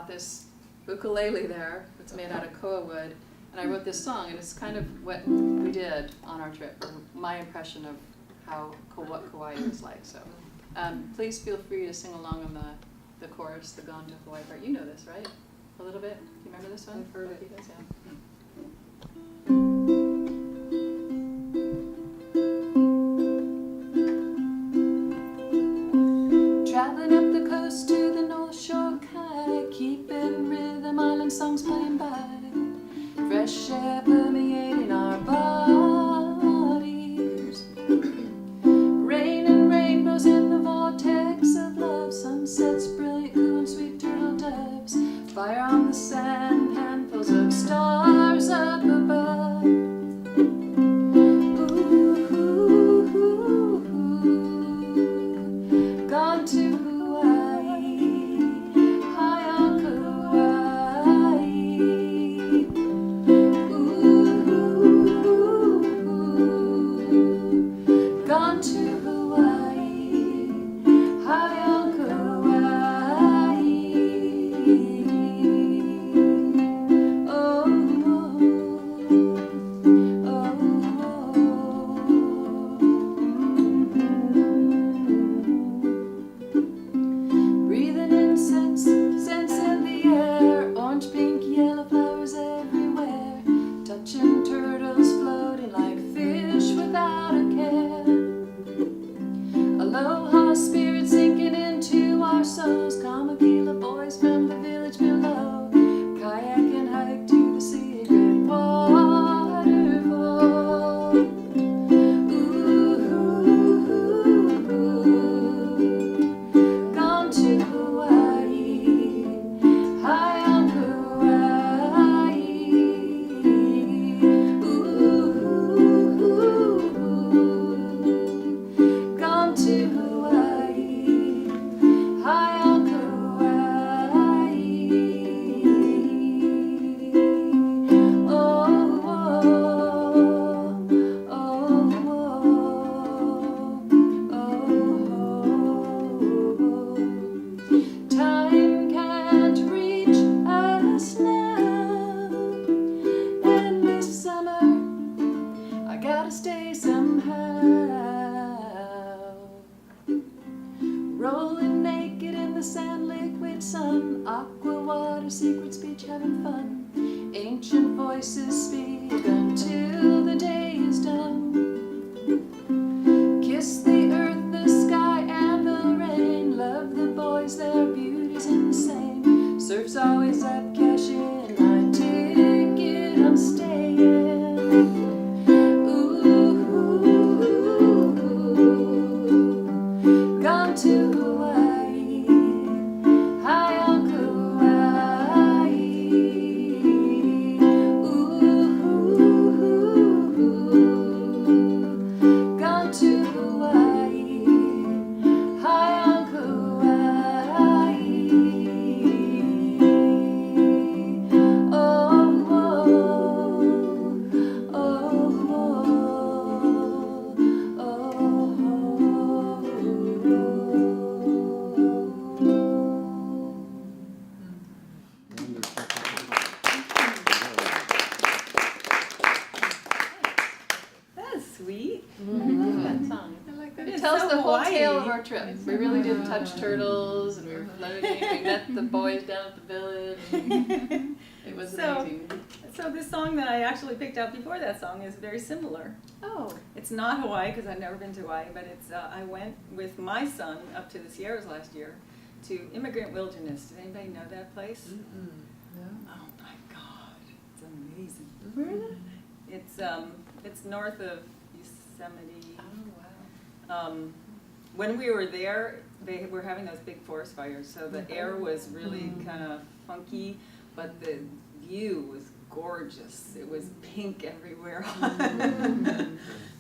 This ukulele there, it's made out of koa wood, and I wrote this song, and it's kind of what we did on our trip, or my impression of what Kauai was like. So please feel free to sing along on the chorus, the Gone to Hawaii part. You know this, right? A little bit? Do you remember this one? I've heard it. Does, yeah. Traveling up the coast to the North Shore, keeping rhythm, island songs playing by, fresh air permeating our bodies, rain and rainbows in the vortex of love, sunsets brilliant, cool and sweet turtle doves, fire on the sand, handfuls of stars up above. Ooh, ooh, ooh, ooh. Gone to Trip. We really did touch turtles, and we were floating. We met the boys down at the village. It was amazing. So this song that I actually picked out before that song is very similar. Oh. It's not Hawaii, because I've never been to Hawaii, but it's I went with my son up to the Sierras last year to Immigrant Wilderness. Does anybody know that place? Mm-mm. No. Oh my God, it's amazing. Where is it? It's north of Yosemite. Oh wow. When we were there, they were having those big forest fires, so the air was really kind of funky, but the view was gorgeous. It was pink everywhere.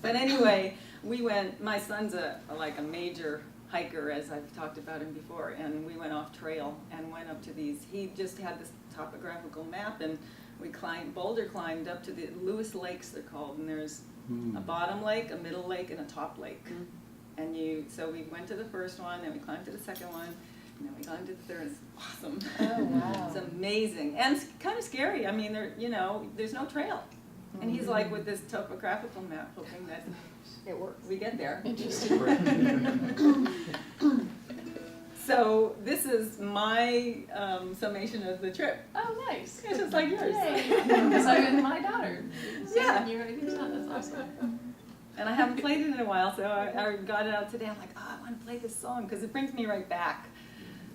But anyway, we went, my son's like a major hiker, as I've talked about him before, and we went off trail and went up to these, he just had this topographical map, and we boulder climbed up to the Lewis Lakes, they're called, and there's a bottom lake, a middle lake, and a top lake. And so we went to the first one, and we climbed to the second one, and then we climbed to the third. It's awesome. Oh, wow. It's amazing. And it's kind of scary. I mean, there's no trail. And he's like with this topographical map, hoping that It works. we get there. Interesting. So this is my summation of the trip. Oh, nice. It's just like yours. Because I'm my daughter. Yeah. You're going to do that. That's awesome. And I haven't played it in a while, so I got it out today. I'm like, oh, I want to play this song because it brings me right back.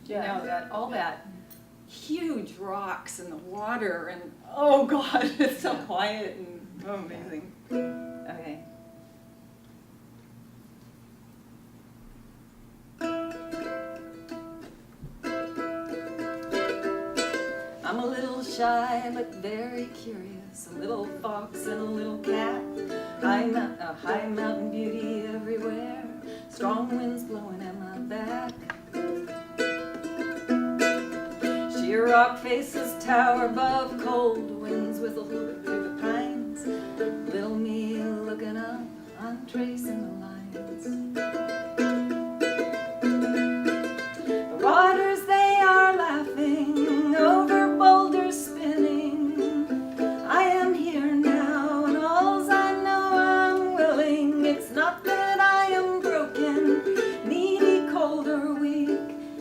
You know, that huge rocks and the water and oh God, it's so quiet and oh, amazing. Okay. I'm a little shy but very curious, a little fox and a little cat, a high mountain beauty everywhere, strong winds blowing at my back. Sheer rock faces tower above, cold winds whistle through the pines, little me looking up, I'm tracing the lines. The waters, they are laughing over boulders spinning. I am here now, and all's I know I'm willing. It's not that I am broken, needy, cold, or weak.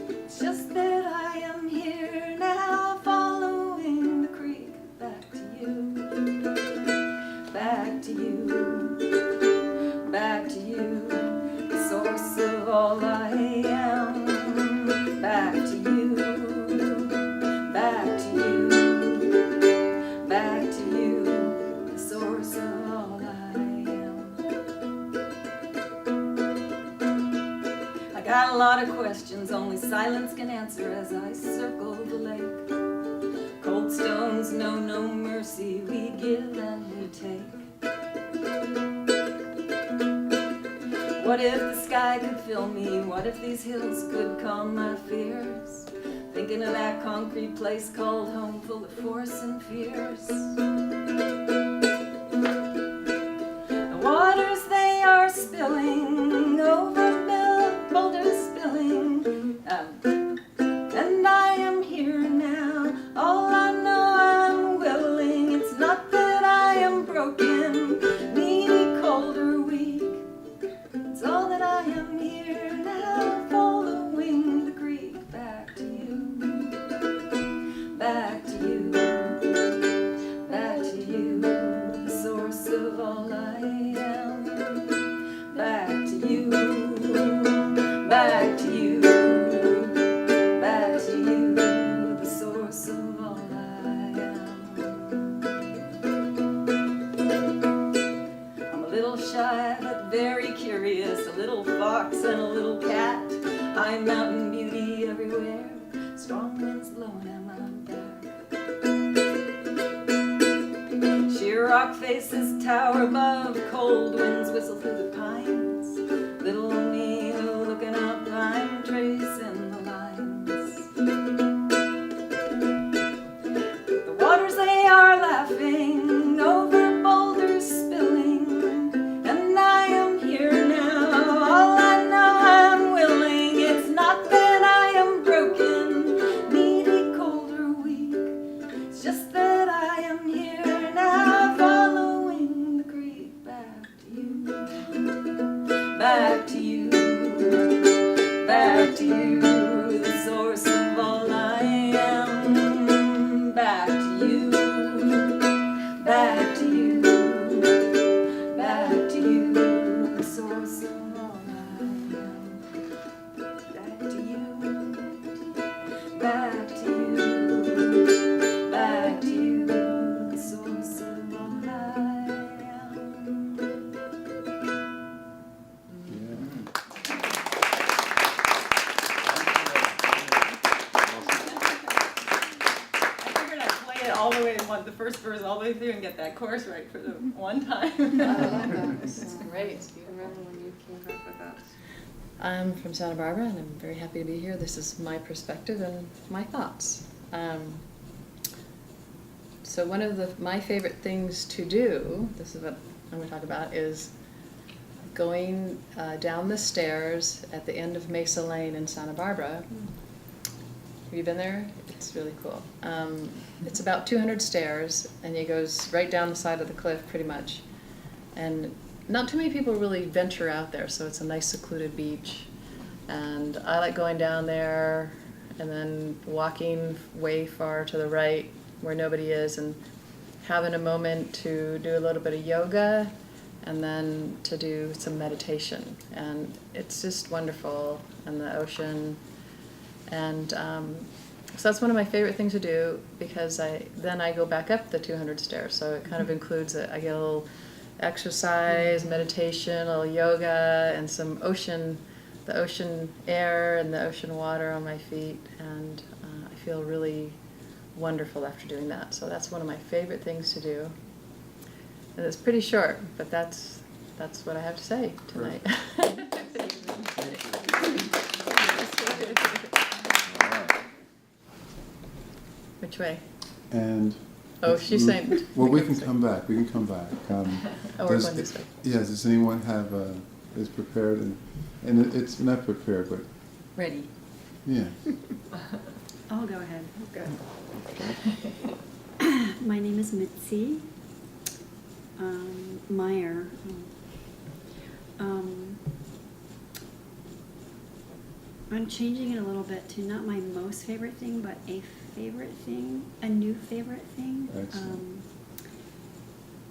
It's just that I am here now, following the creek. Back to you, back to you, back to you, the source of all I am. Back to you, back to you, back to you, the source of all I am. I got a lot of questions only silence can answer as I circle the lake. Cold stones know no mercy, we give and we take. What if the sky could fill me? What if these hills could calm my fears? Thinking of that concrete place called home, full of force and fears. The waters, they are spilling over boulders spilling. And I am here now. All I know I'm willing. It's not that I am broken, needy, cold, or weak. It's all that I am here now, following the creek. Back to you, back to you, back to you, the source of all I am. Back to you, back to you, back to you, the source of all I am. I'm a little shy but very curious, a little fox and a little cat, high mountain beauty everywhere, strong winds blowing at my back. Sheer rock faces tower above, cold winds whistle through the pines, little me looking up, I'm tracing the lines. The waters, they are laughing over boulders spilling, and I am here now, all I know I'm willing. It's not that I am broken, needy, cold, or weak. It's just that I am here now, following the creek. Back to you, back to you, back to you, the source of all I am. Back to you, back to you, back to you, the source of all I am. Back to you, back to you, back to you, the source of all I am. I figured I'd play it all the way, the first verse all the way through and get that chorus right for the one time. I love that. This is great. Do you remember when you came up with that? I'm from Santa Barbara, and I'm very happy to be here. This is my perspective and my thoughts. So one of my favorite things to do, this is what I'm going to talk about, is going down the stairs at the end of Mesa Lane in Santa Barbara. Have you been there? It's really cool. It's about 200 stairs, and it goes right down the side of the cliff pretty much. And not too many people really venture out there, so it's a nice secluded beach. And I like going down there and then walking way far to the right where nobody is and having a moment to do a little bit of yoga and then to do some meditation. And it's just wonderful, and the ocean. And so that's one of my favorite things to do, because then I go back up the 200 stairs. So it kind of includes I get a little exercise, meditation, a little yoga, and some the ocean air and the ocean water on my feet. And I feel really wonderful after doing that. So that's one of my favorite things to do. And it's pretty short, but that's what I have to say tonight. Which way? And Oh, she's saying. well, we can come back. We can come back. Oh, we're going this way. Yes. Does anyone have is prepared and it's not prepared, but Ready. yeah. I'll go ahead. Okay. My name is Mitzi Meyer. I'm changing it a little bit to not my most favorite thing, but a favorite thing, a new favorite thing. Excellent.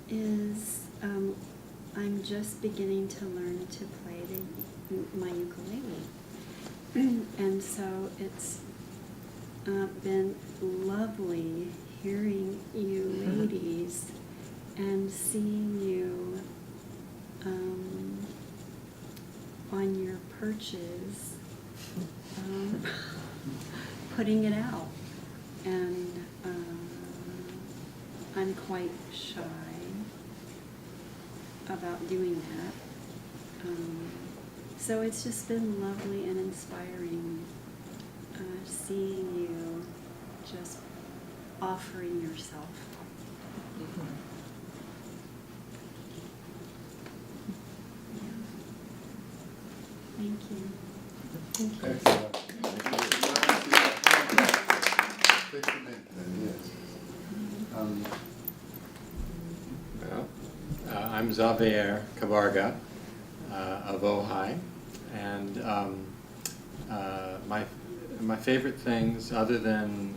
Is I'm just beginning to learn to play my ukulele. And so it's been lovely hearing you ladies and seeing you on your perches putting it out. And I'm quite shy about doing that. So it's just been lovely and inspiring seeing you just offering yourself. Yeah. Thank you. Excellent. Yes. Well, I'm Xavier Cabarga of Ojai, and my favorite things, other than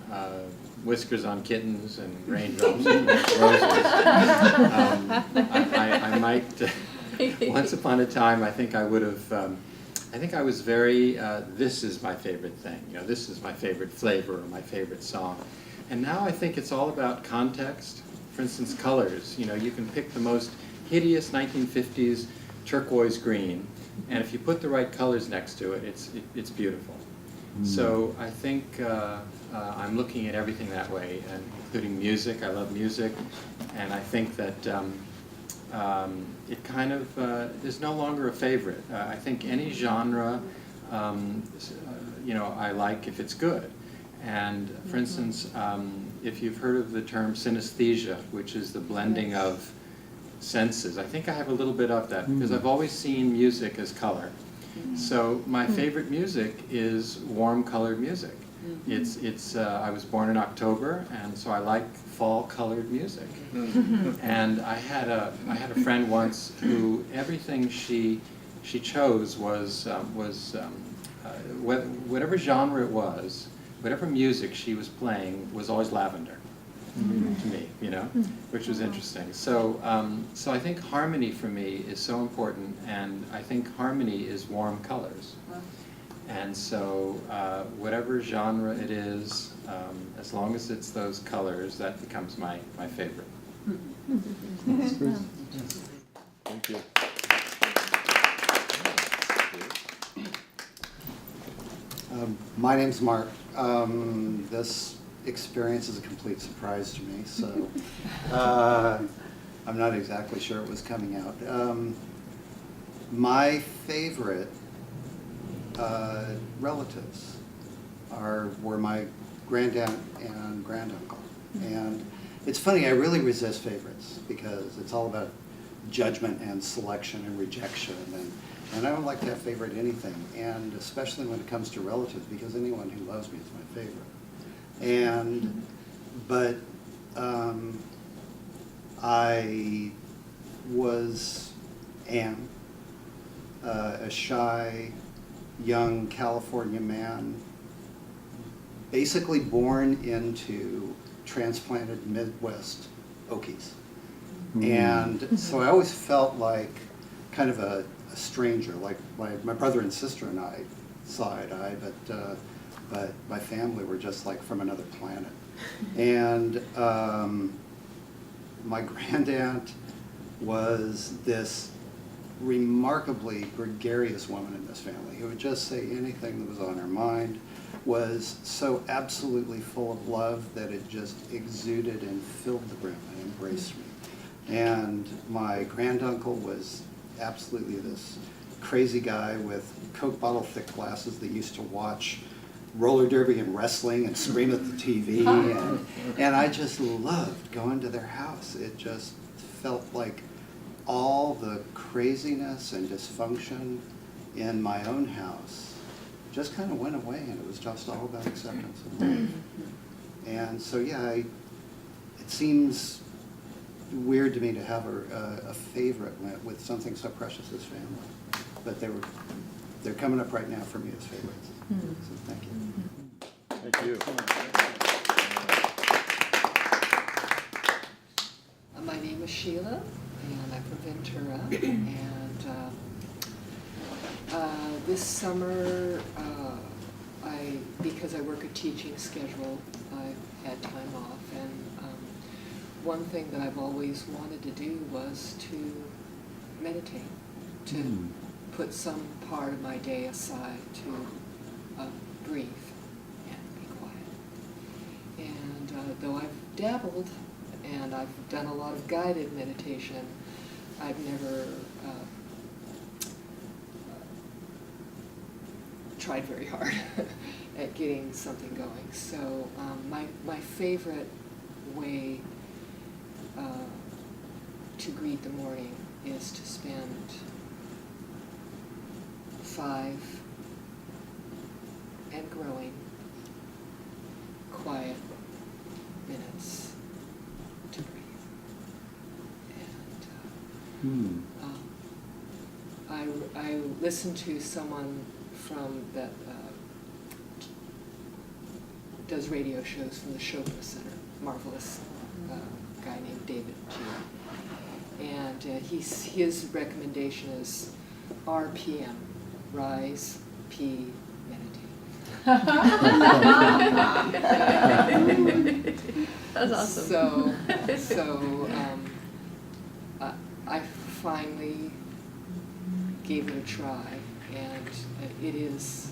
whiskers on kittens and raindrops and roses, I might. Once upon a time, I think I would have. I think I was very. This is my favorite thing. You know, this is my favorite flavor or my favorite song. And now I think it's all about context. For instance, colors. You know, you can pick the most hideous 1950s turquoise green, and if you put the right colors next to it, it's beautiful. So I think I'm looking at everything that way, and including music. I love music, and I think that it kind of is no longer a favorite. I think any genre, you know, I like if it's good. And for instance, if you've heard of the term synesthesia, which is the blending of senses, I think I have a little bit of that, because I've always seen music as color. So my favorite music is warm colored music. It's I was born in October, and so I like fall colored music. And I had a friend once who everything she chose was whatever genre it was, whatever music she was playing was always lavender to me, you know, which was interesting. So so I think harmony for me is so important, and I think harmony is warm colors. And so whatever genre it is, as long as it's those colors, that becomes my favorite. Thank you. My name's Mark. This experience is a complete surprise to me, so I'm not exactly sure it was coming out. My favorite relatives were my granddad and granduncle, and it's funny, I really resist favorites because it's all about judgment and selection and rejection, and I don't like to have favorite anything, and especially when it comes to relatives, because anyone who loves me is my favorite. But I am a shy, young California man, basically born into transplanted Midwest Okies. And so I always felt like kind of a stranger, like my brother and sister and I saw eye to eye, but my family were just like from another planet. And my grandaunt was this remarkably gregarious woman in this family who would just say anything that was on her mind, was so absolutely full of love that it just exuded and filled the room and embraced me. And my granduncle was absolutely this crazy guy with Coke bottle thick glasses that used to watch roller derby and wrestling and scream at the TV, and I just loved going to their house. It just felt like all the craziness and dysfunction in my own house just kind of went away, and it was just all about acceptance and love. And so yeah, it seems weird to me to have a favorite with something so precious as family, but they're coming up right now for me as favorites. So thank you. Thank you. My name is Sheila, and I'm from Ventura, and this summer, because I work a teaching schedule, I had time off, and one thing that I've always wanted to do was to meditate, to put some part of my day aside to breathe and be quiet. And though I've dabbled and I've done a lot of guided meditation, I've never tried very hard at getting something going. So my favorite way to greet the morning is to spend 5 and growing quiet minutes to breathe. And I listened to someone from that does radio shows from the Chopra Center, marvelous guy named David G. And his recommendation is RPM, rise, pee, meditate. That's awesome. So I finally gave it a try, and it is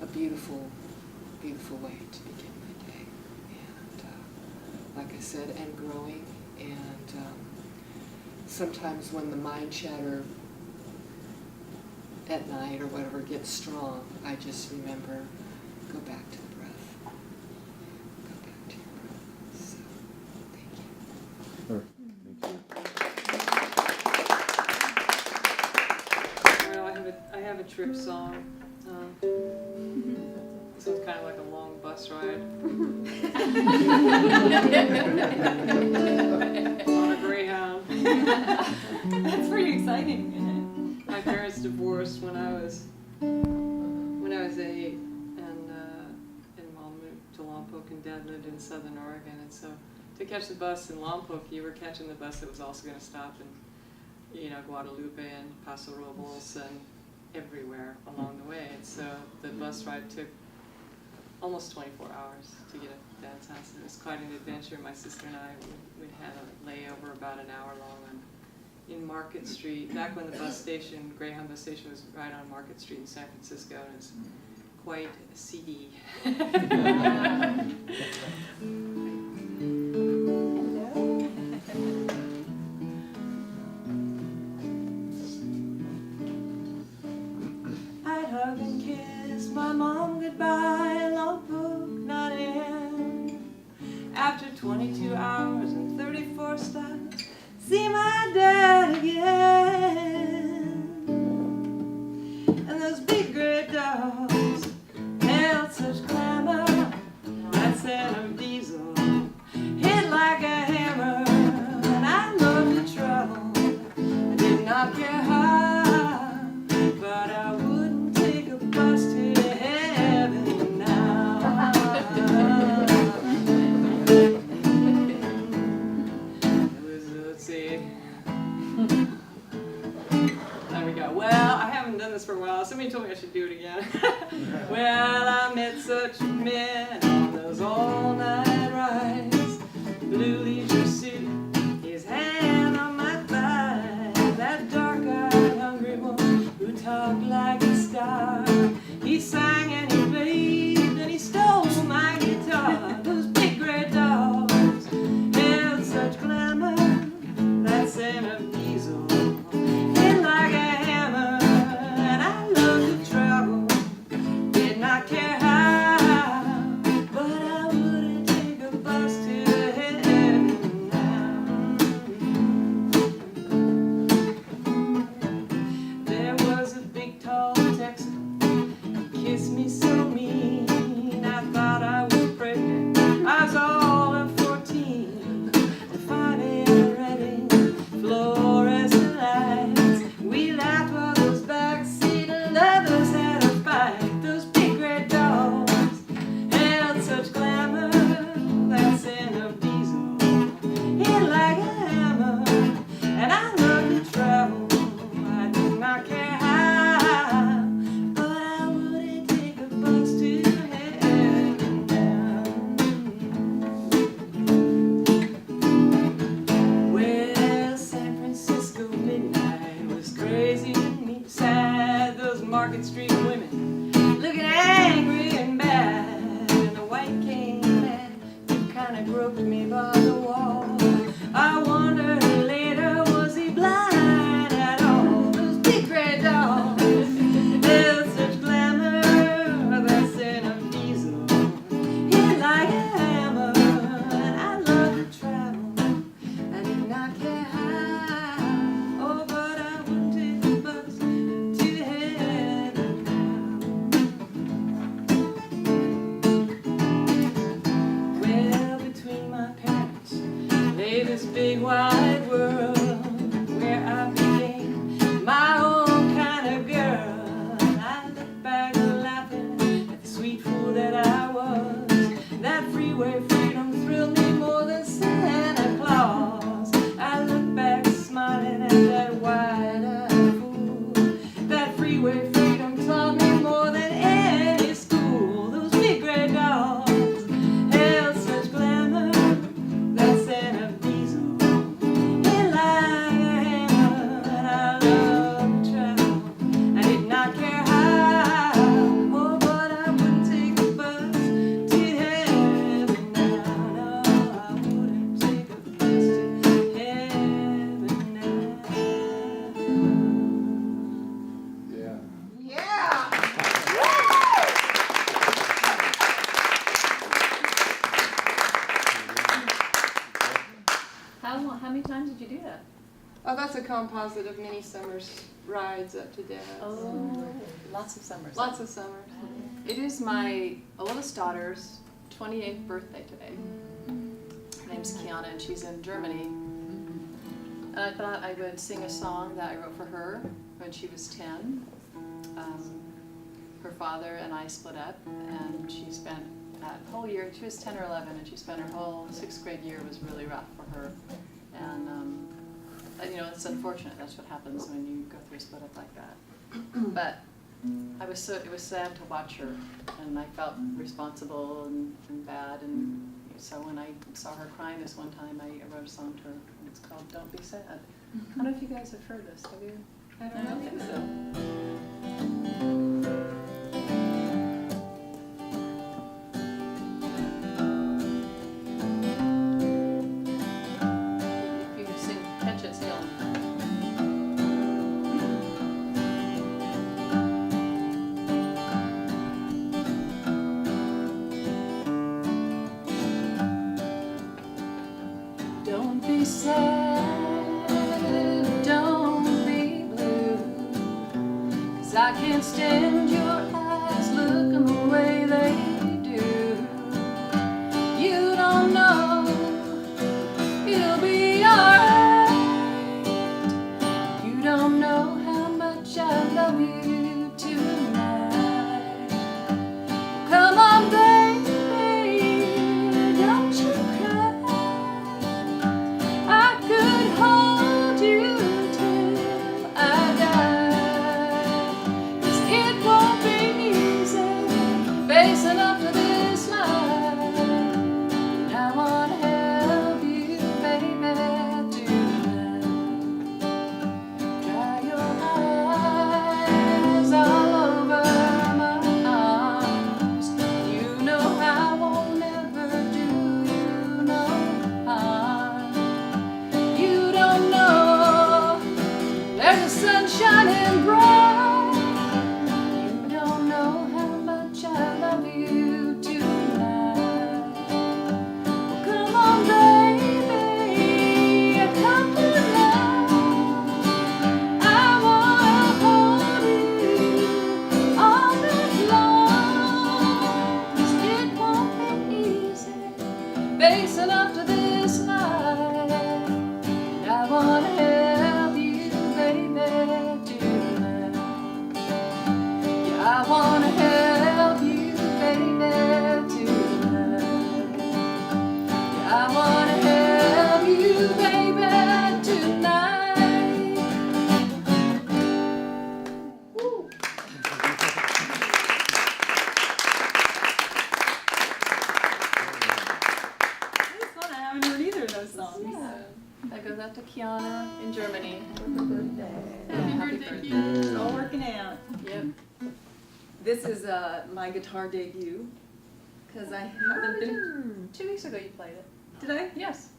a beautiful, beautiful way to begin my day. And like I said, and growing, and sometimes when the mind chatter at night or whatever gets strong, I just remember, go back to the breath. Go back to your breath. So, thank you. Sure. Thank you. Well, I have a trip song. So it's kind of like a long bus ride on a Greyhound. That's pretty exciting, isn't My parents divorced when I was 8, and Mom moved to Lompoc, and Dad lived in Southern Oregon. And so to catch the bus in Lompoc, you were catching the bus that was also going to stop in, Guadalupe and Paso Robles and everywhere along the way. And so the bus ride took almost 24 hours to get to Dad's house. It was quite an adventure. My sister and I, we had a layover about an hour long in Market Street, back when the bus station, Greyhound bus station, was right on Market Street in San Francisco, and it was quite seedy. I'd hug and kiss my mom goodbye, Lompoc, not in. 22 hours and 34 stops. See my dad again. And those big gray dogs held such clamor. That scent of diesel hit like a hammer. And I love to travel. I did not care how, but I wouldn't take a bus to heaven now. It was, let's see. There we go. Well, I haven't done this for a while. Somebody told me I should do it again. Well, I met such men on those all-night rides. Blue leisure suit, his hand on my thigh. That dark-eyed, hungry one who talked like a star. He sang and he played and he stole my guitar. Those big gray dogs held such glamour. That scent of diesel hit like a hammer. And I love to travel, did not care how, but I wouldn't take a bus to heaven now. There was a big tall Texan, he kissed me so mean. I thought I was pregnant, I was all of 14. The fine Reading, fluorescent lights. We laughed while those backseat lovers had a fight. Those big red dogs held such glamour. That scent of diesel hit like a hammer. And I love to travel, I did not care how, but I wouldn't take a bus to heaven now. Well, San Francisco midnight was crazy to me. Sad, those Market Street women looking angry and bad. And the white king man who kind of groped me by the wall. I wondered later, was he blind at all? Those big red dogs held such glamour. That scent of diesel hit like a hammer. And I love to travel, I did not care how, oh, but I wouldn't take the bus to heaven now. Well, between my parents lay this big wide world where I became my own kind of girl. I look back laughing at the sweet fool that I was. That freeway freedom thrilled me more than Santa Claus. I look back smiling at that wide-eyed fool. That freeway freedom taught me more than any school. Those big gray dogs held such glamour. That scent of diesel hit like a hammer. And I love to travel, I did not care how, oh, but I wouldn't take a bus to heaven now. No, I wouldn't take a bus to heaven now. Yeah. How many times did you do that? Oh, that's a composite of many summers rides up to Dad's. Oh, lots of summers. Lots of summers. It is my oldest daughter's 28th birthday today. Her name's Kiana and she's in Germany. And I thought I would sing a song that I wrote for her when she was 10. Her father and I split up and she spent that whole year, she was 10 or 11, and she spent her whole 6th grade year was really rough for her. And you know, it's unfortunate, that's what happens when you go through a split up like that. But it was sad to watch her, and I felt responsible and bad, and so when I saw her crying this one time, I wrote a song to her, and it's called Don't Be Sad. I don't know if you guys have heard this, have you? I don't think so. If you could sing, catch it, sing. Don't be sad, don't be blue, 'cause I can't stand your eyes looking the way they do. You don't know, you'll be alright. You don't know how much I love you tonight. Come on, baby, don't you cry. I could hold you till I die. 'Cause it won't be easy facing up to this life. And I wanna help you, baby, tonight. Dry your eyes all over my arms. You know I won't ever do you no harm. You don't know there's a sun shining bright. You don't know how much I love you tonight. Come on, baby, come tonight. I wanna hold you all night long. 'Cause it won't be easy facing up to this life. And I wanna help you, baby, tonight. Yeah, I wanna help you, baby, tonight. Yeah, I wanna help you, baby, tonight. Woo. It's fun. I haven't heard either of those songs. Yeah. That goes out to Kiana in Germany. Happy birthday, Kiana. It's all working out. Yep. This is my guitar debut, because I haven't been. 2 weeks ago you played it. Did I? Yes.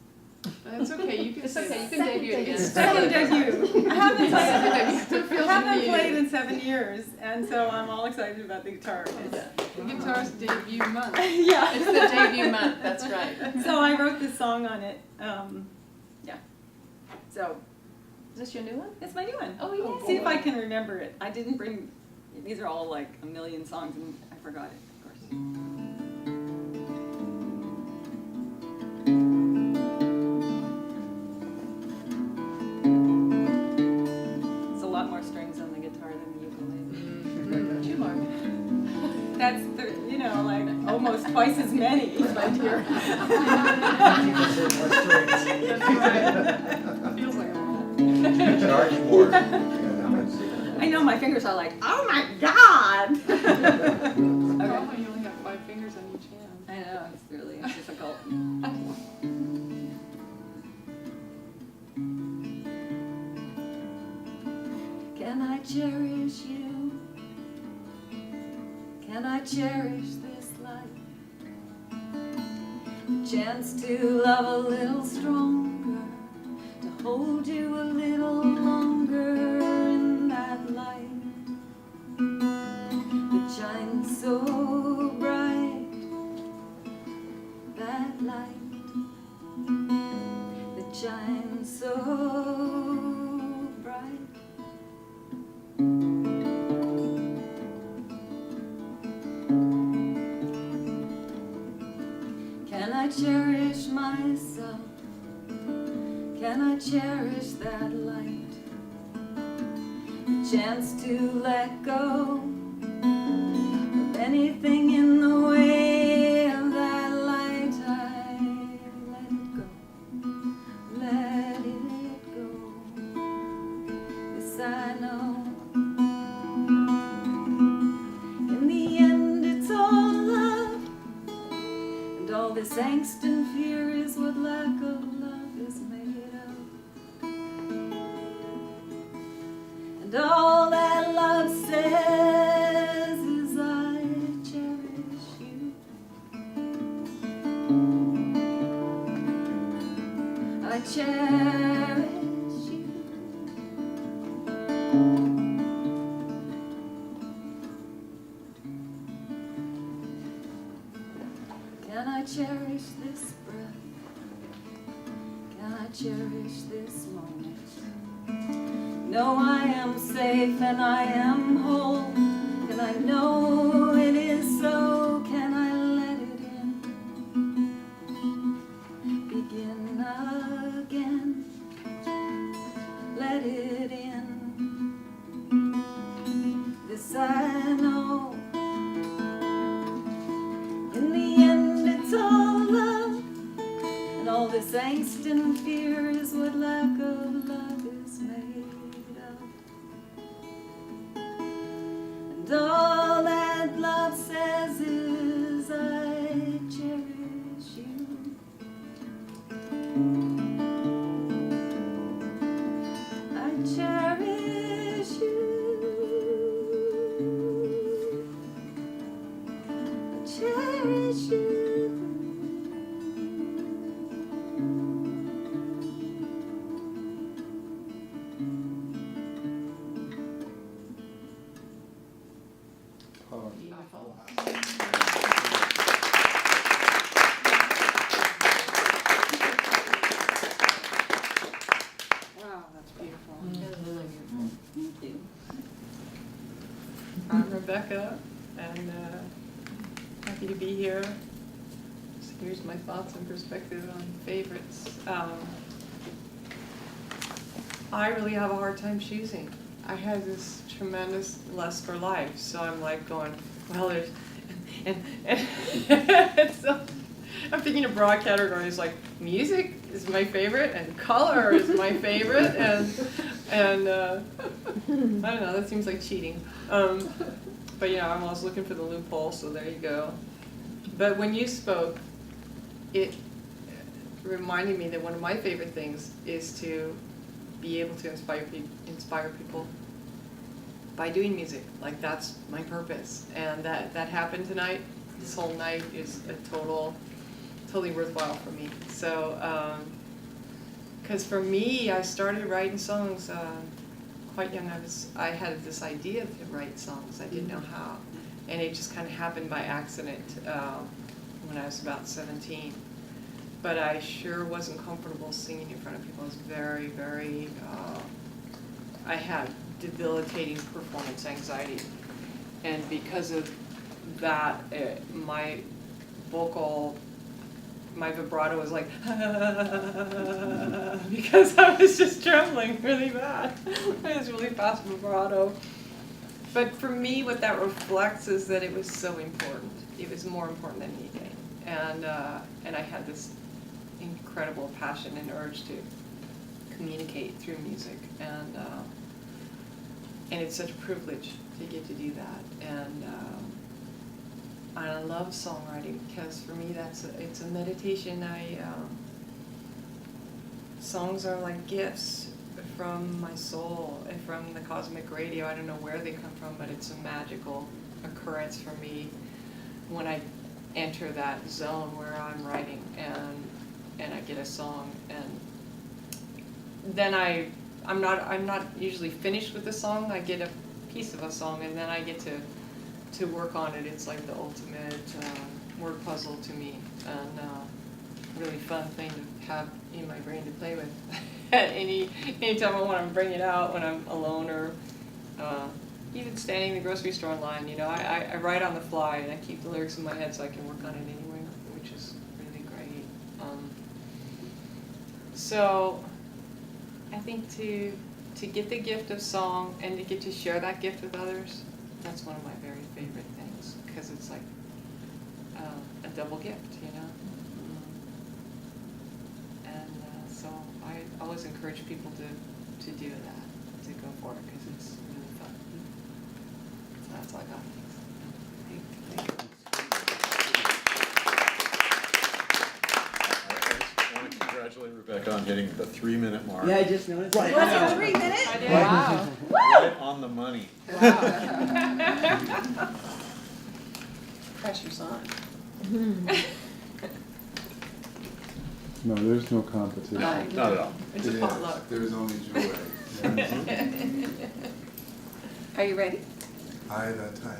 That's okay, you can It's say okay, you that. can debut again. Second debut. I haven't Second played, debut. Still feels haven't new. played in 7 years, and so I'm all excited about the guitar. The guitar's debut month. Yeah. It's the debut month, that's right. So I wrote this song on it. Yeah. So Is this your new one? it's my new one. Oh, yeah. See if I can remember it. I didn't bring. These are all like a million songs, and I forgot it, of course. It's a lot more strings on the guitar than the ukulele. 2 more. That's like almost twice as many. Right here. That's right. Feels like a lot. Charge more. I know my fingers are like, oh my god. Probably you only have 5 fingers on each hand. I know, it's really difficult. Can I cherish you? Can I cherish this life? Chance to love a little stronger, to hold you a little longer in that light that shines so bright. That light that shines so bright. Can I cherish myself? Can I cherish that light? A chance to let go of anything in the way of that light. I let it go. Let it go. This I know. In the end, it's all love. And all this angst and fear is what lack of love is made of. And all that love says is I cherish you. I cherish you. Can I cherish this breath? Can I cherish this moment. Know I am safe and I am whole, and I know it is so. Can I let it in? Begin again. Let it in. This I know. In the end, it's all love, and all this angst and fear is what lack of love is made of. And all that love says is, I cherish you. I cherish you. I cherish you. Wow, that's beautiful. Thank you. I'm Rebecca, and happy to be here. So here's my thoughts and perspective on favorites. I really have a hard time choosing. I had this tremendous lust for life, so I'm like going, well, there's, and so I'm thinking of broad categories like music is my favorite, and color is my favorite, and I don't know, that seems like cheating. But you know, I'm always looking for the loophole, so there you go. But when you spoke, it reminded me that one of my favorite things is to be able to inspire people by doing music. Like, that's my purpose, and that happened tonight. This whole night is a totally worthwhile for me. So, because for me, I started writing songs quite young. I had this idea to write songs. I didn't know how, and it just kind of happened by accident when I was about 17. But I sure wasn't comfortable singing in front of people. I was very, very, I had debilitating performance anxiety. And because of that, my vibrato was like, because I was just trembling really bad. It was really fast vibrato. But for me, what that reflects is that it was so important. It was more important than anything. And I had this incredible passion and urge to communicate through music, and it's such a privilege to get to do that. And I love songwriting because for me it's a meditation. Songs are like gifts from my soul and from the cosmic radio. I don't know where they come from, but it's a magical occurrence for me when I enter that zone where I'm writing and I get a song, and then I'm not usually finished with the song. I get a piece of a song, and then I get to work on it. It's like the ultimate word puzzle to me, and really fun thing to have in my brain to play with at any time I want to bring it out, when I'm alone or even standing in the grocery store line. You know, I write on the fly, and I keep the lyrics in my head so I can work on it anywhere, which is really great. So I think to get the gift of song and to get to share that gift with others, that's one of my very favorite things, because it's like a double gift, you know. And so I always encourage people to do that, to go for it, because it's really fun. So that's all I got. Thank you. I want to congratulate Rebecca on hitting the 3-minute mark. Yeah, I just noticed. Right. that. Was it 3 minutes? I did. Wow. Right on the money. Pressure's on. No, there's no competition. No. Not at all. It's a Yes, potluck. there's only joy. Are you ready? Aye, that I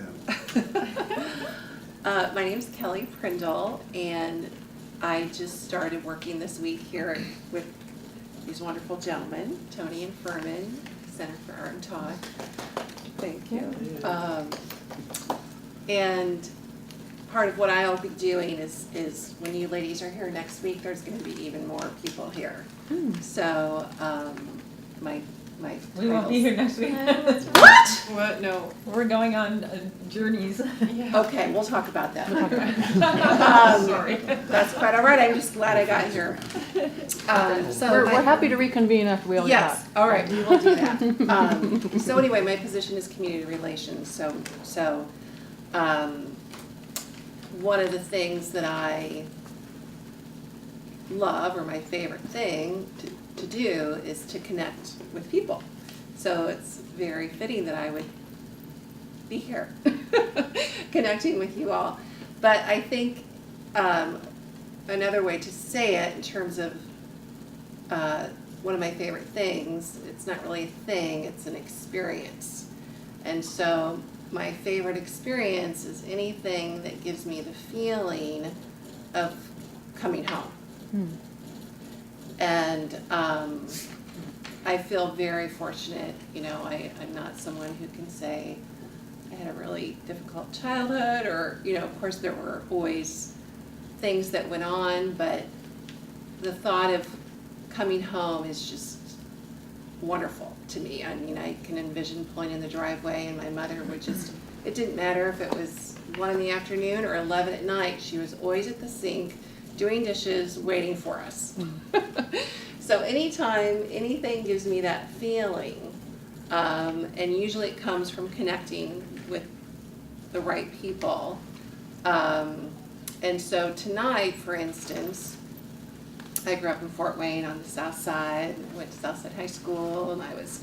am. My name's Kelly Prindle, and I just started working this week here with these wonderful gentlemen, Tony and Firman, Center for Art and Talk. Thank you. And part of what I'll be doing is when you ladies are here next week, there's going to be even more people here. So my We won't be here next week. What? What, no. We're going on journeys. Okay, we'll talk about that. Sorry. That's quite all right. I'm just glad I got here. So We're happy to reconvene after we all talk. Yes, all right, we will do that. So anyway, my position is community relations, so one of the things that I love, or my favorite thing to do, is to connect with people. So it's very fitting that I would be here, connecting with you all. But I think another way to say it in terms of one of my favorite things, it's not really a thing, it's an experience. And so my favorite experience is anything that gives me the feeling of coming home. And I feel very fortunate, I'm not someone who can say I had a really difficult childhood, or, of course there were always things that went on, but the thought of coming home is just wonderful to me. I mean, I can envision pulling in the driveway and my mother would just, it didn't matter if it was 1 in the afternoon or 11 at night, she was always at the sink doing dishes, waiting for us. So anytime anything gives me that feeling, and usually it comes from connecting with the right people. And so tonight, for instance, I grew up in Fort Wayne on the south side, went to Southside High School, and I was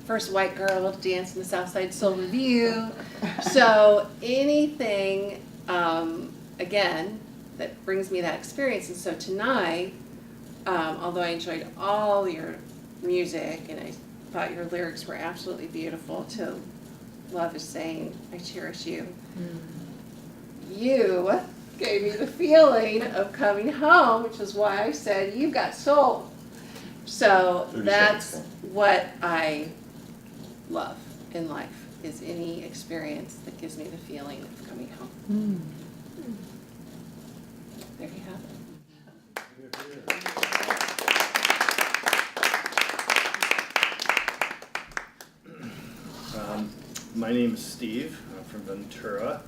first white girl to dance in the Southside Soul Review. So anything, again, that brings me that experience. And so tonight, although I enjoyed all your music and I thought your lyrics were absolutely beautiful, to Love is Saying, I Cherish You, you gave me the feeling of coming home, which is why I said, you've got soul. So that's what I love in life, is any experience that gives me the feeling of coming home. There you have it. My name is Steve. I'm from Ventura.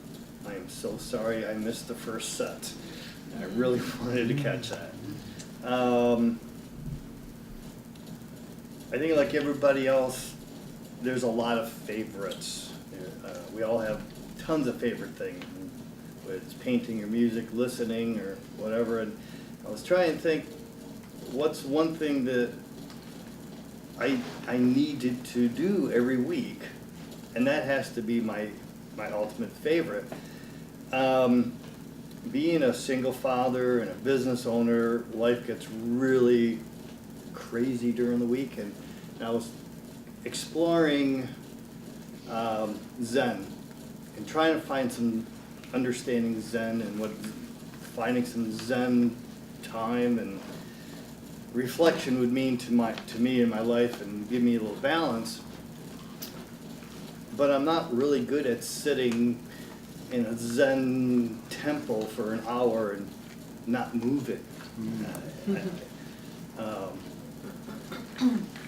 I am so sorry I missed the first set. I really wanted to catch that. I think like everybody else, there's a lot of favorites. We all have tons of favorite things, whether it's painting or music, listening or whatever. And I was trying to think, what's one thing that I needed to do every week, and that has to be my ultimate favorite. Being a single father and a business owner, life gets really crazy during the week, and I was exploring Zen and trying to find some understanding Zen and finding some Zen time and reflection would mean to me in my life and give me a little balance. But I'm not really good at sitting in a Zen temple for an hour and not moving. I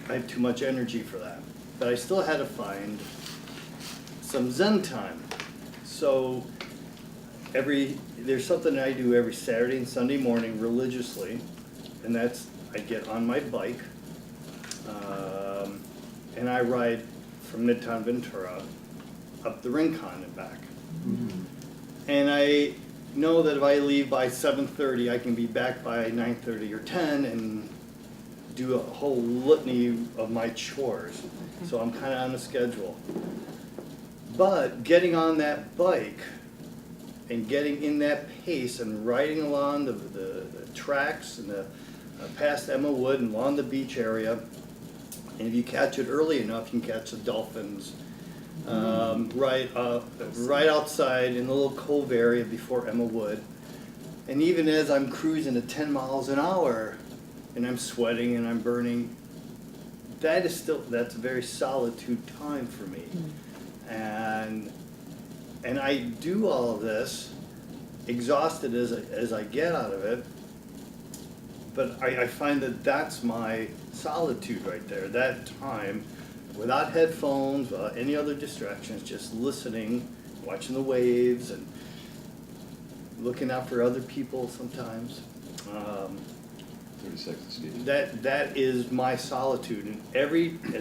have too much energy for that. But I still had to find some Zen time. So there's something I do every Saturday and Sunday morning religiously, and that's I get on my bike and I ride from Midtown Ventura up the Rincon and back. And I know that if I leave by 7:30, I can be back by 9:30 or 10 and do a whole litany of my chores. So I'm kind of on a schedule. But getting on that bike and getting in that pace and riding along the tracks and past Emma Wood and along the beach area, and if you catch it early enough, you can catch the dolphins right outside in the little cove area before Emma Wood. And even as I'm cruising at 10 miles an hour and I'm sweating and I'm burning, that's a very solitude time for me. And I do all of this, exhausted as I get out of it, but I find that that's my solitude right there, that time, without headphones, without any other distractions, just listening, watching the waves, and looking out for other people sometimes. 30 seconds, Steve. That is my solitude, and at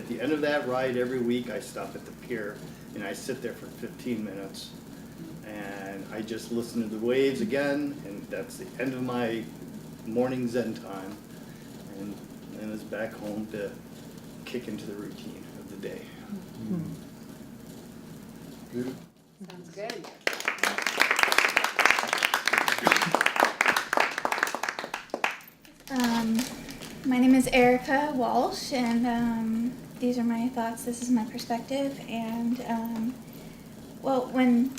the end of that ride every week I stop at the pier and I sit there for 15 minutes and I just listen to the waves again, and that's the end of my morning Zen time, and then it's back home to kick into the routine of the day. Good. Sounds good. My name is Erica Walsh, and these are my thoughts. This is my perspective. And well, when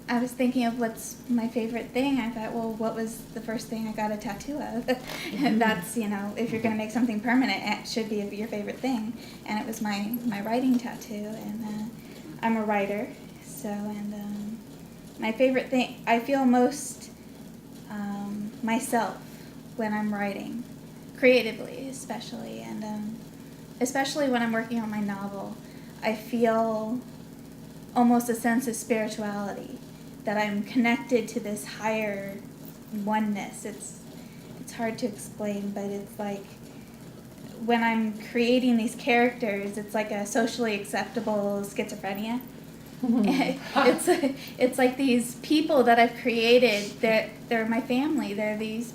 I was thinking of what's my favorite thing, I thought, well, what was the first thing I got a tattoo of? And that's, you know, if you're going to make something permanent, it should be your favorite thing. And it was my writing tattoo, and I'm a writer, so, and my favorite thing, I feel most myself when I'm writing, creatively especially, and especially when I'm working on my novel, I feel almost a sense of spirituality, that I'm connected to this higher oneness. It's hard to explain, but it's like when I'm creating these characters, it's like a socially acceptable schizophrenia. It's like these people that I've created, they're my family. They're these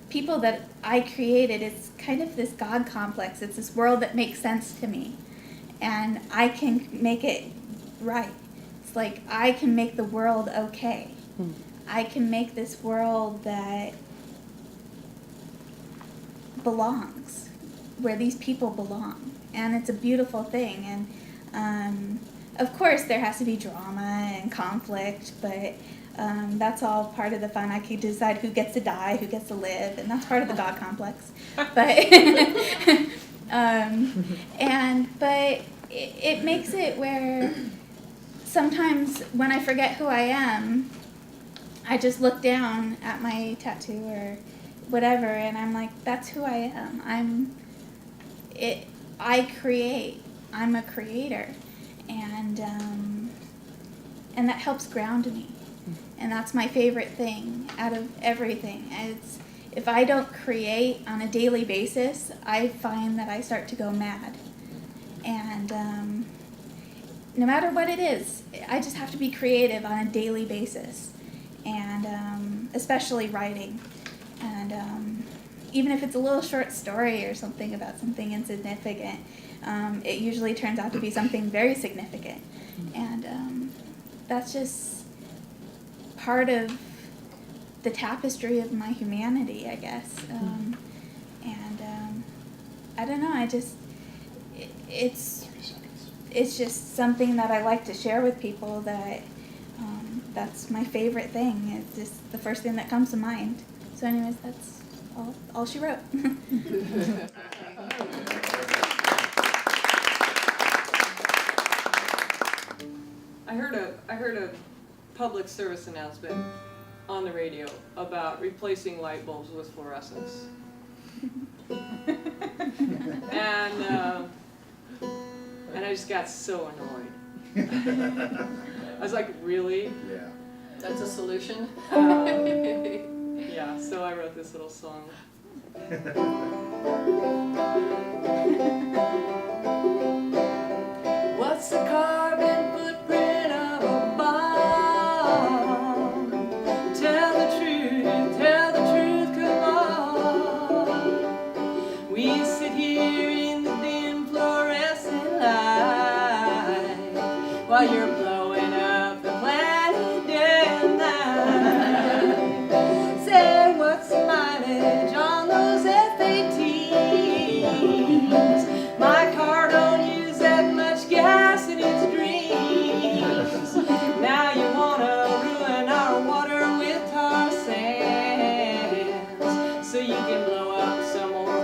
people that I created. It's kind of this God complex. It's this world that makes sense to me, and I can make it right. It's like I can make the world okay. I can make this world that belongs, where these people belong, and it's a beautiful thing. And of course, there has to be drama and conflict, but that's all part of the fun. I can decide who gets to die, who gets to live, and that's part of the God complex. But but it makes it where sometimes when I forget who I am, I just look down at my tattoo or whatever, and I'm like, that's who I am. I create. I'm a creator. And that helps ground me, and that's my favorite thing out of everything. If I don't create on a daily basis, I find that I start to go mad, and no matter what it is, I just have to be creative on a daily basis, and especially writing, and even if it's a little short story or something about something insignificant, it usually turns out to be something very significant. And that's just part of the tapestry of my humanity, I guess. I don't know, it's just something that I like to share with people, that that's my favorite thing. It's just the first thing that comes to mind. So anyways, that's all she wrote. I heard a public service announcement on the radio about replacing light bulbs with fluorescents. And I just got so annoyed. I was like, really? Yeah. That's a solution? Yeah, so I wrote this little song. What's the carbon footprint of a bomb? Tell the truth, come on. We sit here in the dim fluorescent light while you're blowing up the planet day and night. Say, what's the mileage on those F-18s? My car don't use that much gas in its dreams. Now you wanna ruin our water with tar sands, so you can blow up some more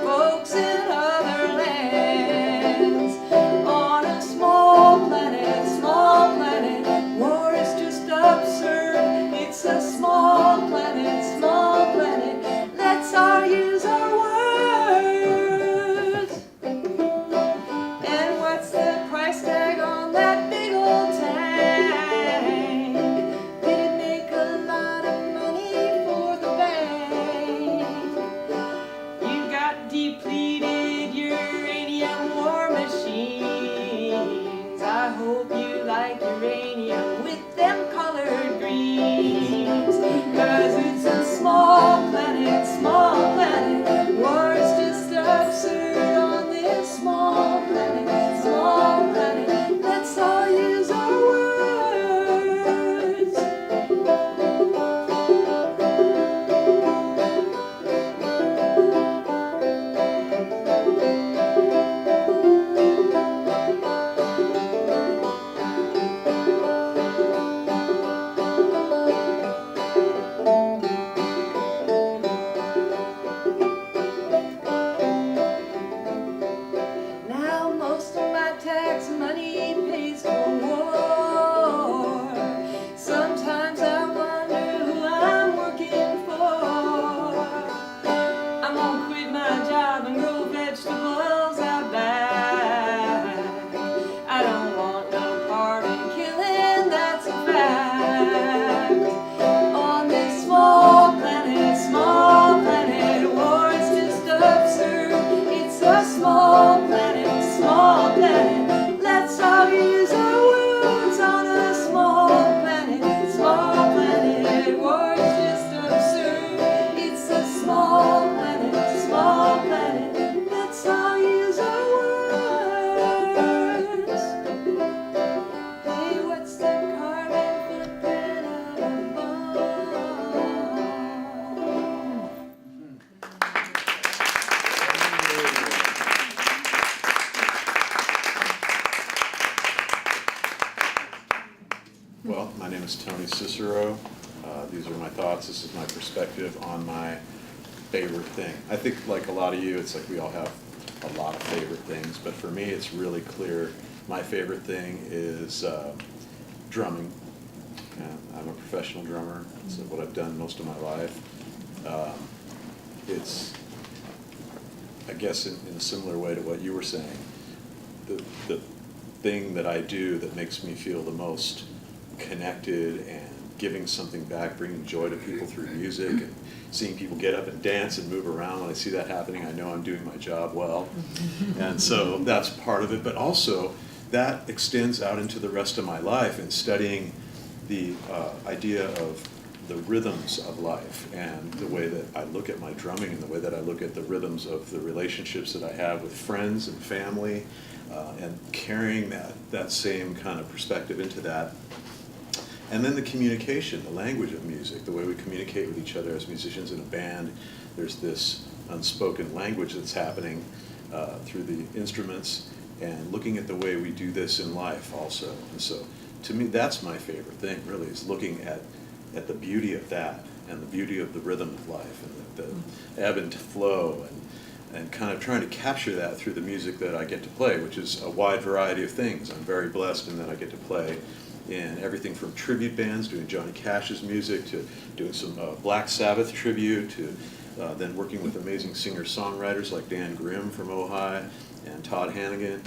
depleted uranium war machines. I hope you like uranium with them colored greens. 'Cause it's a small planet, war's just absurd on this small planet, let's all use our words. Now most of my tax money pays for war. Sometimes I wonder who I'm working for. I'm gonna quit my job and grow vegetables out back. I don't want no part in killing, that's a fact. On this small planet, war is just absurd. It's a small planet, let's all use our words. On a small planet, war is just absurd. It's a small planet, let's all use our words. Hey, what's the carbon footprint of a bomb? Well, my name is Tony Cicero. These are my thoughts. This is my perspective on my favorite thing. I think, like a lot of you, it's like we all have a lot of favorite things, but for me, it's really clear. My favorite thing is drumming. I'm a professional drummer. It's what I've done most of my life. It's, I guess, in a similar way to what you were saying, the thing that I do that makes me feel the most connected and giving something back, bringing joy to people through music and seeing people get up and dance and move around. When I see that happening, I know I'm doing my job well. And so that's part of it, but also that extends out into the rest of my life and studying the idea of the rhythms of life and the way that I look at my drumming and the way that I look at the rhythms of the relationships that I have with friends and family, and carrying that same kind of perspective into that. And then the communication, the language of music, the way we communicate with each other as musicians in a band. There's this unspoken language that's happening through the instruments, and looking at the way we do this in life also. And so to me, that's my favorite thing, really, is looking at the beauty of that and the beauty of the rhythm of life and the ebb and flow, and kind of trying to capture that through the music that I get to play, which is a wide variety of things. I'm very blessed in that I get to play in everything from tribute bands, doing Johnny Cash's music, to doing some Black Sabbath tribute, to then working with amazing singer-songwriters like Dan Grimm from Ojai and Todd Hannigan,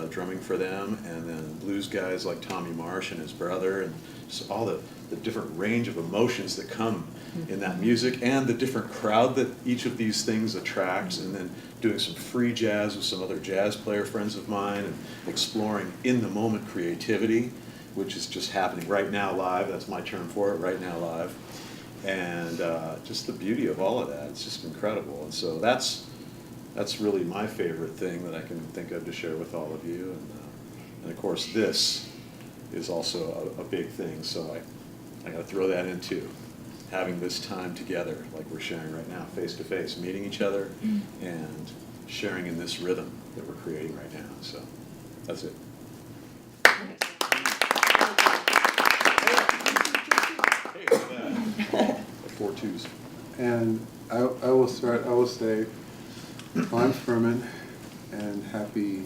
drumming for them, and then blues guys like Tommy Marsh and his brother, and just all the different range of emotions that come in that music, and the different crowd that each of these things attracts, and then doing some free jazz with some other jazz player friends of mine, and exploring in-the-moment creativity, which is just happening right now live. That's my term for it, right now live. And just the beauty of all of that, it's just incredible. And so that's really my favorite thing that I can think of to share with all of you. And of course, this is also a big thing, so I got to throw that in too. Having this time together, like we're sharing right now, face to face, meeting each other and sharing in this rhythm that we're creating right now. So that's it. Hey, look at that. 4 2s. And I will start, I will say, I'm Firman, and happy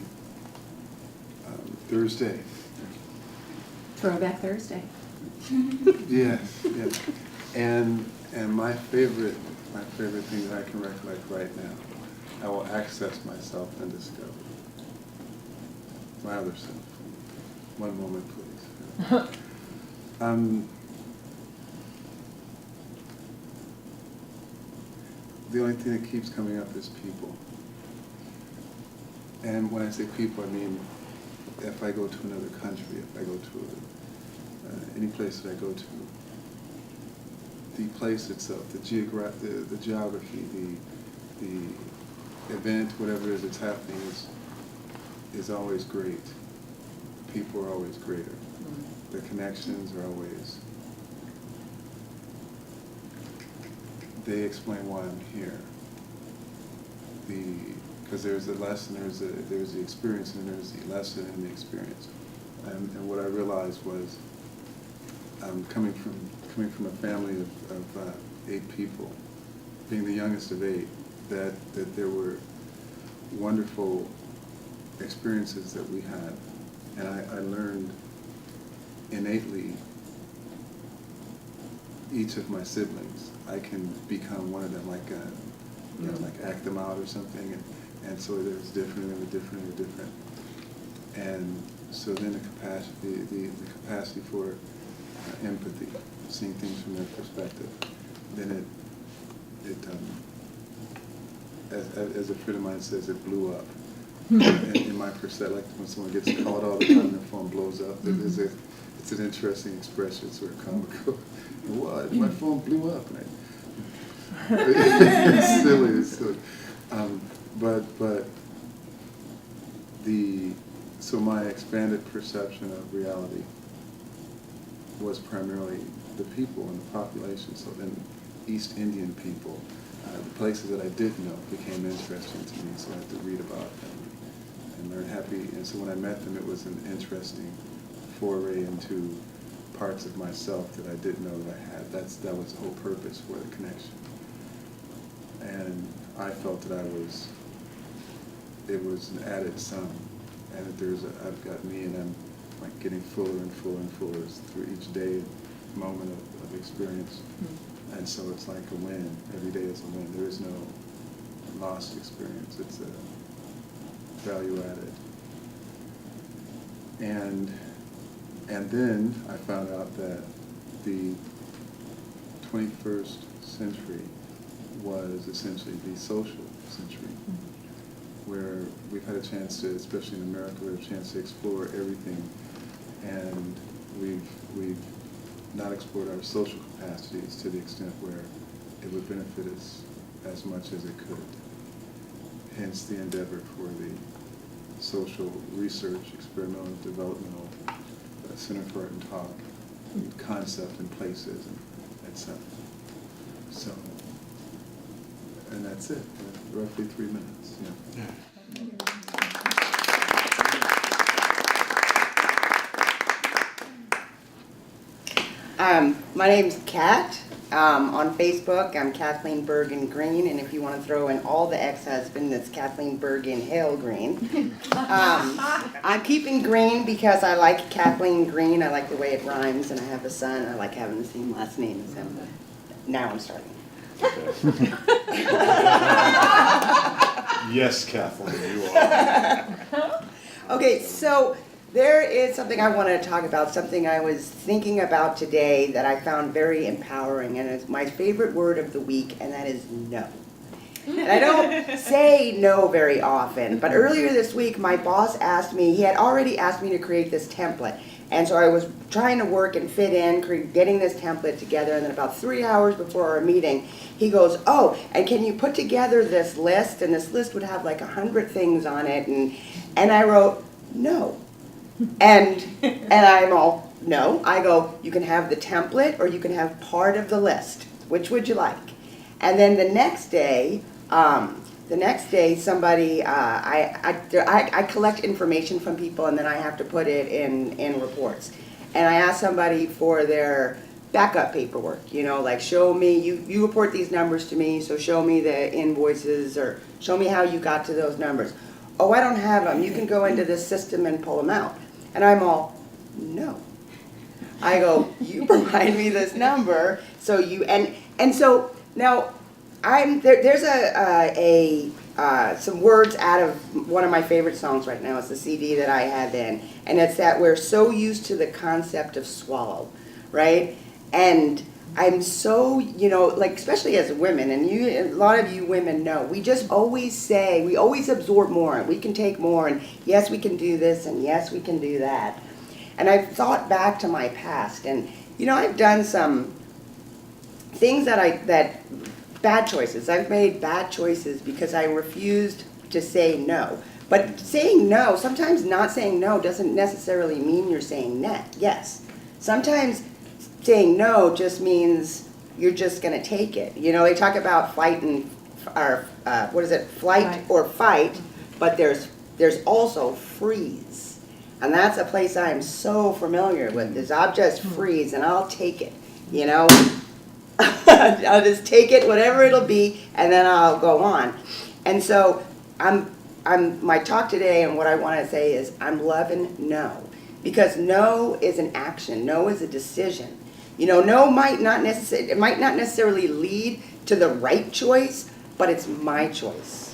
Thursday. Throwback Thursday. Yes, yes. And my favorite thing that I can recollect right now, I will access myself and discover. My other self. One moment, please. The only thing that keeps coming up is people. And when I say people, I mean if I go to another country, if I go to any place that I go to, the place itself, the geography, the event, whatever it is that's happening is always great. People are always greater. The connections are always, they explain why I'm here. Because there's a lesson, there's the experience, and there's the lesson in the experience. And what I realized was, coming from a family of 8 people, being the youngest of 8, that there were wonderful experiences that we had, and I learned innately each of my siblings. I can become one of them, like like act them out or something, and so there's different and different. And so then the capacity for empathy, seeing things from their perspective, then as a friend of mine says, it blew up. in my perspective, like when someone gets called all the time, their phone blows up. It's an interesting expression, sort of comical. What? My phone blew up. And it's silly. But so my expanded perception of reality was primarily the people and the population. So then East Indian people, the places that I did know became interesting to me, so I had to read about them and learn happy. And so when I met them, it was an interesting foray into parts of myself that I didn't know that I had. That was the whole purpose for the connection. And I felt that it was an added sum, and that I've got me, and I'm like getting fuller and fuller and fuller through each day, moment of experience. And so it's like a win. Every day is a win. There is no lost experience. It's a value added. And then I found out that the 21st century was essentially the social century, where we've had a chance to, especially in America, we have a chance to explore everything, and we've not explored our social capacities to the extent where it would benefit us as much as it could. Hence the endeavor for the social research, experimental, developmental Center for Art and Talk, concept and places, and etc. So, and that's it. Roughly 3 minutes. Yeah. My name's Kat. On Facebook, I'm Kathleen Bergen Green, and if you want to throw in all the ex-husband, that's Kathleen Bergen Hale Green. I'm keeping Green because I like Kathleen Green. I like the way it rhymes, and I have a son, and I like having the same last name as him. Now I'm starting. Yes, Kathleen, you are. Okay, so there is something I want to talk about, something I was thinking about today that I found very empowering, and it's my favorite word of the week, and that is no. And I don't say no very often, but earlier this week my boss asked me, he had already asked me to create this template, and so I was trying to work and fit in, getting this template together, and then about 3 hours before our meeting, he goes, oh, and can you put together this list? And this list would have like 100 things on it, and I wrote, no. And I'm all, no. I go, you can have the template or you can have part of the list. Which would you like? And then the next day somebody, I collect information from people and then I have to put it in reports. And I asked somebody for their backup paperwork, like show me, you report these numbers to me, so show me the invoices or show me how you got to those numbers. Oh, I don't have them. You can go into this system and pull them out. And I'm all, no. I go, you provide me this number, so you, and so now there's some words out of one of my favorite songs right now. It's the CD that I have in, and it's that we're so used to the concept of swallow, right? And I'm so, you know, like especially as women, and a lot of you women know, we just always say, we always absorb more, and we can take more, and yes, we can do this, and yes, we can do that. And I've thought back to my past, and you know, I've done some things that bad choices. I've made bad choices because I refused to say no. But saying no, sometimes not saying no doesn't necessarily mean you're saying yes. Sometimes saying no just means you're just going to take it. You know, they talk about flight or fight, but there's also freeze. And that's a place I'm so familiar with, is I'll just freeze and I'll take it, you know. I'll just take it, whatever it'll be, and then I'll go on. And so my talk today, and what I want to say is I'm loving no. Because no is an action, no is a decision. You know, no might not necessarily lead to the right choice, but it's my choice.